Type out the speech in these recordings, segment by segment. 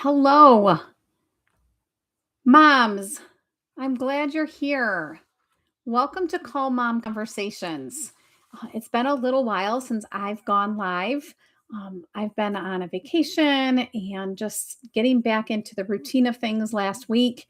Hello, moms. I'm glad you're here. Welcome to Call Mom Conversations. It's been a little while since I've gone live. I've been on a vacation and just getting back into the routine of things last week.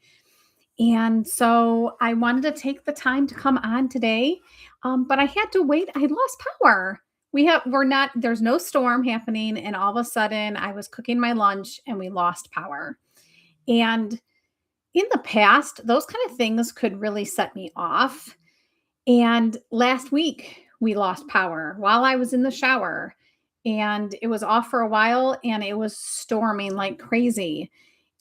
And so I wanted to take the time to come on today, but I had to wait. I lost power. We're not, there's no storm happening. And all of a sudden, I was cooking my lunch and we lost power. And in the past, those kind of things could really set me off. And last week, we lost power while I was in the shower. And it was off for a while and it was storming like crazy.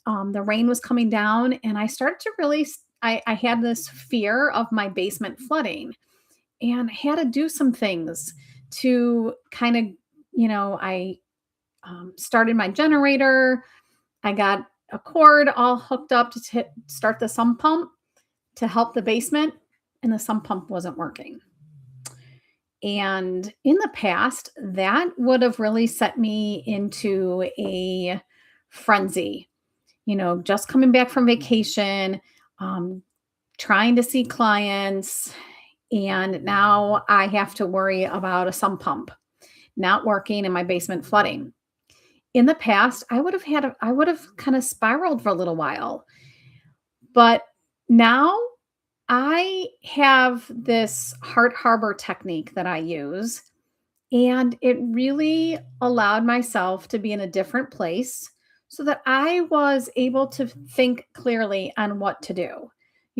The rain was coming down, and I started to really, I had this fear of my basement flooding and I had to do some things to kind of, I started my generator. I got a cord all hooked up to start the sump pump to help the basement, and the sump pump wasn't working. And in the past, that would have really set me into a frenzy, just coming back from vacation, um, trying to see clients. And now I have to worry about a sump pump not working and my basement flooding. In the past, I would have kind of spiraled for a little while. But now I have this heart harbor technique that I use, and it really allowed myself to be in a different place so that I was able to think clearly on what to do.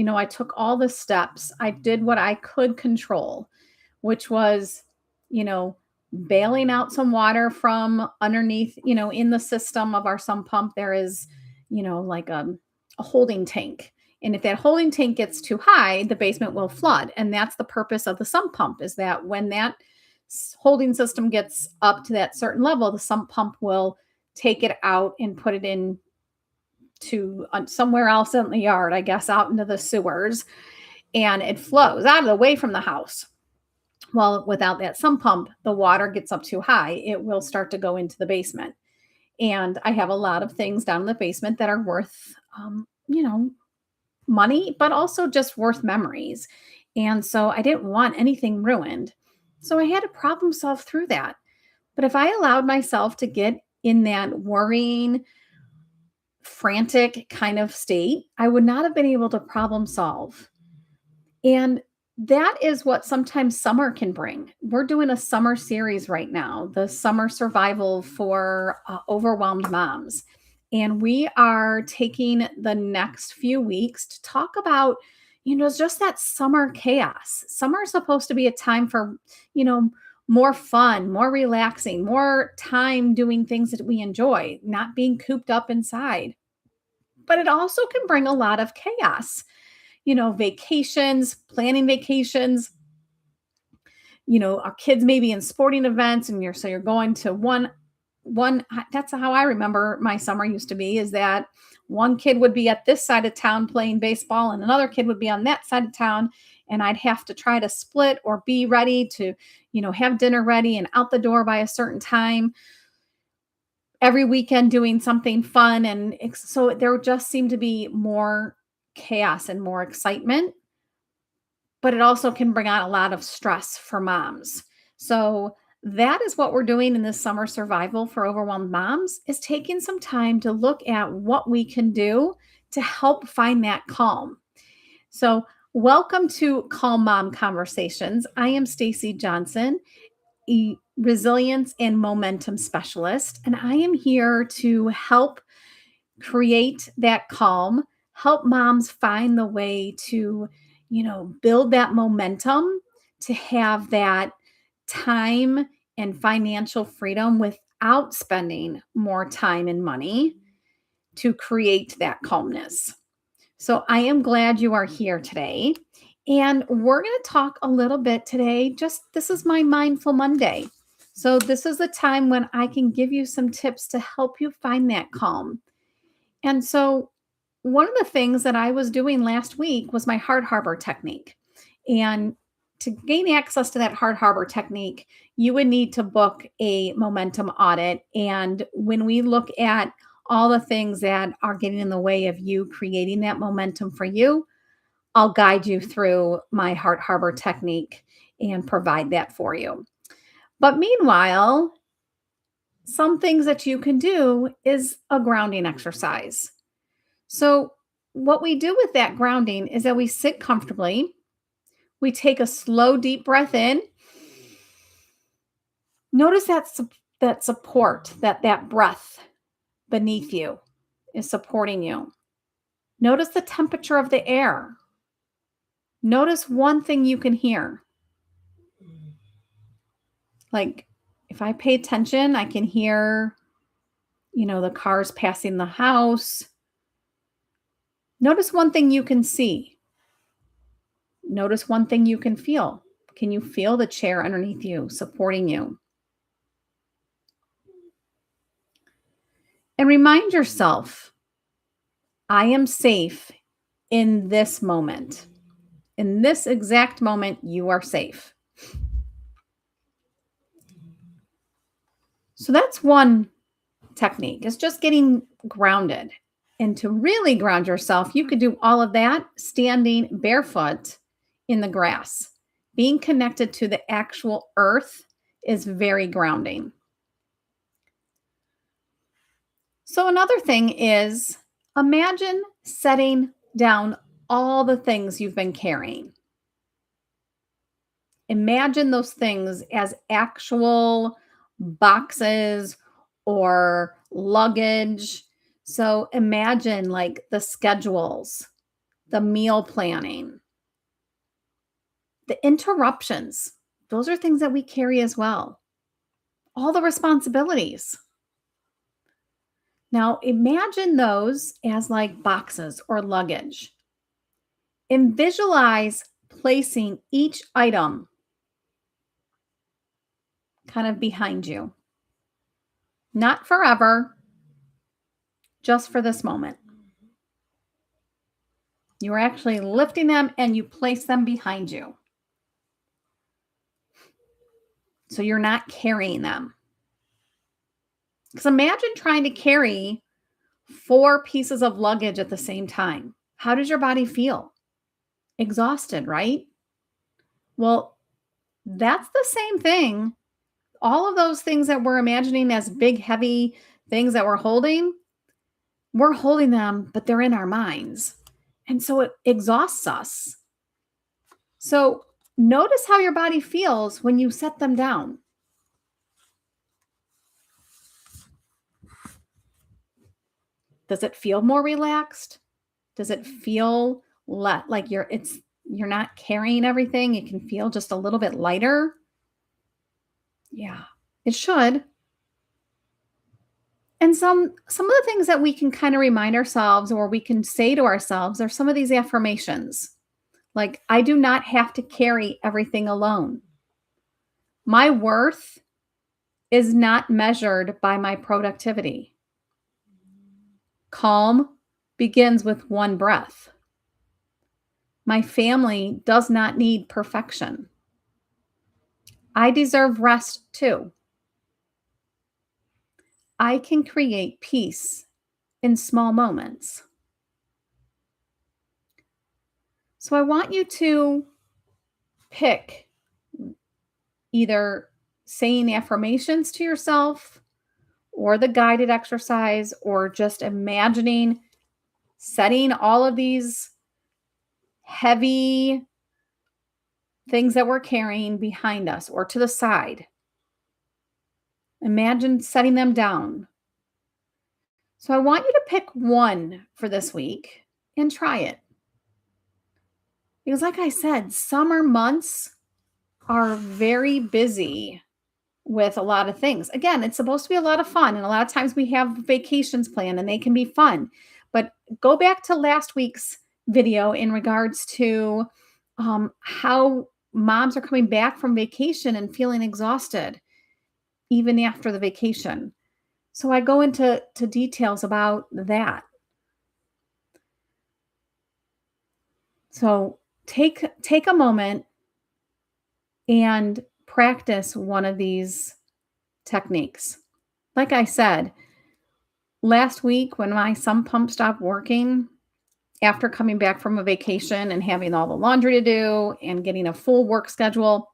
I took all the steps, I did what I could control, which was, you know, bailing out some water from underneath, in the system of our sump pump, there is, like a holding tank. And if that holding tank gets too high, the basement will flood. And that's the purpose of the sump pump, is that when that holding system gets up to that certain level, the sump pump will take it out and put it in to somewhere else in the yard, I guess, out into the sewers, and it flows out of the way from the house. Well, without that sump pump, the water gets up too high, it will start to go into the basement. And I have a lot of things down in the basement that are worth, money, but also just worth memories. And so I didn't want anything ruined. So I had to problem solve through that. But if I allowed myself to get in that worrying, frantic kind of state, I would not have been able to problem solve. And that is what sometimes summer can bring. We're doing a summer series right now, the summer survival for overwhelmed moms. And we are taking the next few weeks to talk about, just that summer chaos. Summer is supposed to be a time for, you know, more fun, more relaxing, more time doing things that we enjoy, not being cooped up inside. But it also can bring a lot of chaos, vacations, planning vacations, our kids may be in sporting events, and you're going to one that's how I remember my summer used to be, is that one kid would be at this side of town playing baseball and another kid would be on that side of town, and I'd have to try to split or be ready to, have dinner ready and out the door by a certain time every weekend doing something fun. And so there just seemed to be more chaos and more excitement, but it also can bring on a lot of stress for moms. So that is what we're doing in this summer survival for overwhelmed moms, is taking some time to look at what we can do to help find that calm. So welcome to Calm Mom Conversations. I am Stacey Johnson, a resilience and momentum specialist, and I am here to help create that calm, help moms find the way to, build that momentum to have that time and financial freedom without spending more time and money to create that calmness. So I am glad you are here today. And we're going to talk a little bit today. This is my Mindful Monday. So this is a time when I can give you some tips to help you find that calm. And so one of the things that I was doing last week was my heart harbor technique. And to gain access to that heart harbor technique, you would need to book a momentum audit. And when we look at all the things that are getting in the way of you creating that momentum for you, I'll guide you through my heart harbor technique and provide that for you. But meanwhile, some things that you can do is a grounding exercise. So, what we do with that grounding is that we sit comfortably, we take a slow, deep breath in. Notice that support, that breath beneath you is supporting you. Notice the temperature of the air. Notice one thing you can hear. Like if I pay attention, I can hear, the cars passing the house. Notice one thing you can see. Notice one thing you can feel. Can you feel the chair underneath you supporting you? And remind yourself, I am safe in this moment. In this exact moment, you are safe. So that's one technique. It's just getting grounded. And to really ground yourself, you could do all of that standing barefoot in the grass. Being connected to the actual earth is very grounding. So another thing is imagine setting down all the things you've been carrying. Imagine those things as actual boxes or luggage. So imagine like the schedules, the meal planning, the interruptions. Those are things that we carry as well. All the responsibilities. Now imagine those as like boxes or luggage. And visualize placing each item kind of behind you. Not forever, just for this moment. You are actually lifting them and you place them behind you. So you're not carrying them. Because imagine trying to carry 4 pieces of luggage at the same time. How does your body feel? Exhausted, right? Well, that's the same thing. All of those things that we're imagining as big, heavy things that we're holding them, but they're in our minds. And so it exhausts us. So notice how your body feels when you set them down. Does it feel more relaxed? Does it feel like you're not carrying everything? It can feel just a little bit lighter. Yeah, it should. And some of the things that we can kind of remind ourselves or we can say to ourselves are some of these affirmations. Like, I do not have to carry everything alone. My worth is not measured by my productivity. Calm begins with one breath. My family does not need perfection. I deserve rest too. I can create peace in small moments. So I want you to pick either saying affirmations to yourself or the guided exercise or just imagining setting all of these heavy things that we're carrying behind us or to the side. Imagine setting them down. So I want you to pick one for this week and try it. Because like I said, summer months are very busy with a lot of things. Again, it's supposed to be a lot of fun. And a lot of times we have vacations planned and they can be fun. But go back to last week's video in regards to how moms are coming back from vacation and feeling exhausted even after the vacation. So I go into details about that. So take a moment and practice one of these techniques. Like I said, Last week, when my sump pump stopped working, after coming back from a vacation and having all the laundry to do and getting a full work schedule,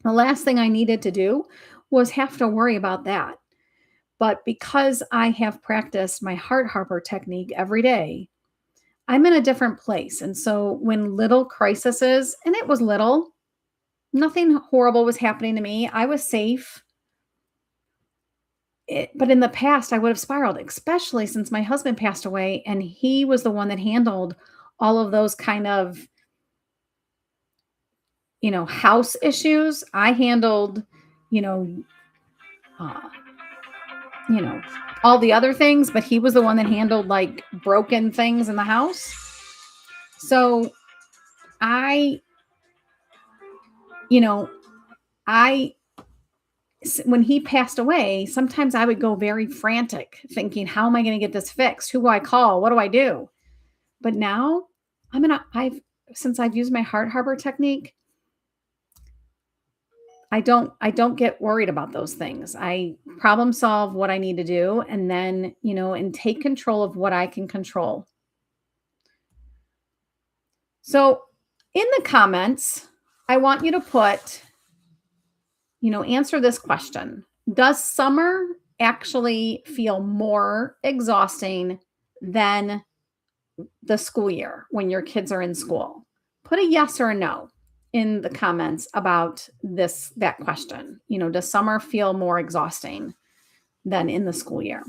the last thing I needed to do was have to worry about that. But because I have practiced my heart harbor technique every day, I'm in a different place. And so when little crises, and it was little, nothing horrible was happening to me. I was safe. But in the past, I would have spiraled, especially since my husband passed away and he was the one that handled all of those kind of, house issues. I handled, you know, uh, you know, all the other things, but he was the one that handled like broken things in the house. So I, you know, I when he passed away, sometimes I would go very frantic thinking, how am I going to get this fixed? Who do I call? What do I do? But now since I've used my heart harbor technique, I don't get worried about those things. I problem solve what I need to do and then, and take control of what I can control. So, in the comments, I want you to answer this question. Does summer actually feel more exhausting than the school year when your kids are in school? Put a yes or a no in the comments about that question. Does summer feel more exhausting than in the school year?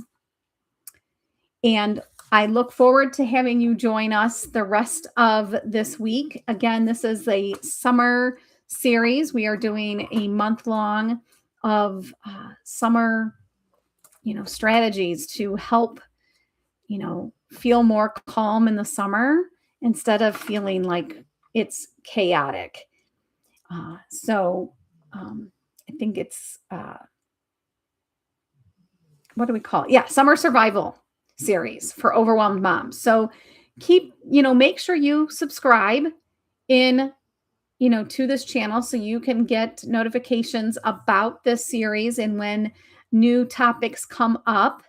And I look forward to having you join us the rest of this week. Again, this is a summer series. We are doing a month long of summer, strategies to help, feel more calm in the summer instead of feeling like it's chaotic. I think it's, what do we call it? Yeah, summer survival series for overwhelmed moms. So make sure you subscribe in, to this channel so you can get notifications about this series and when new topics come up.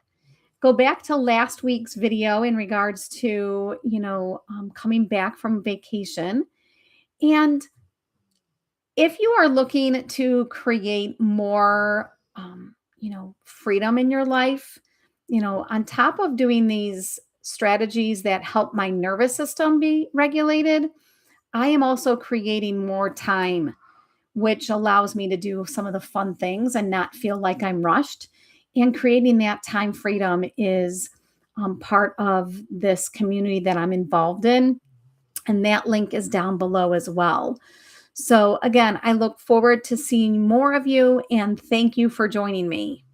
Go back to last week's video in regards to, coming back from vacation. And if you are looking to create more, freedom in your life, on top of doing these strategies that help my nervous system be regulated, I am also creating more time, which allows me to do some of the fun things and not feel like I'm rushed. And creating that time freedom is part of this community that I'm involved in. And that link is down below as well. So again, I look forward to seeing more of you and thank you for joining me.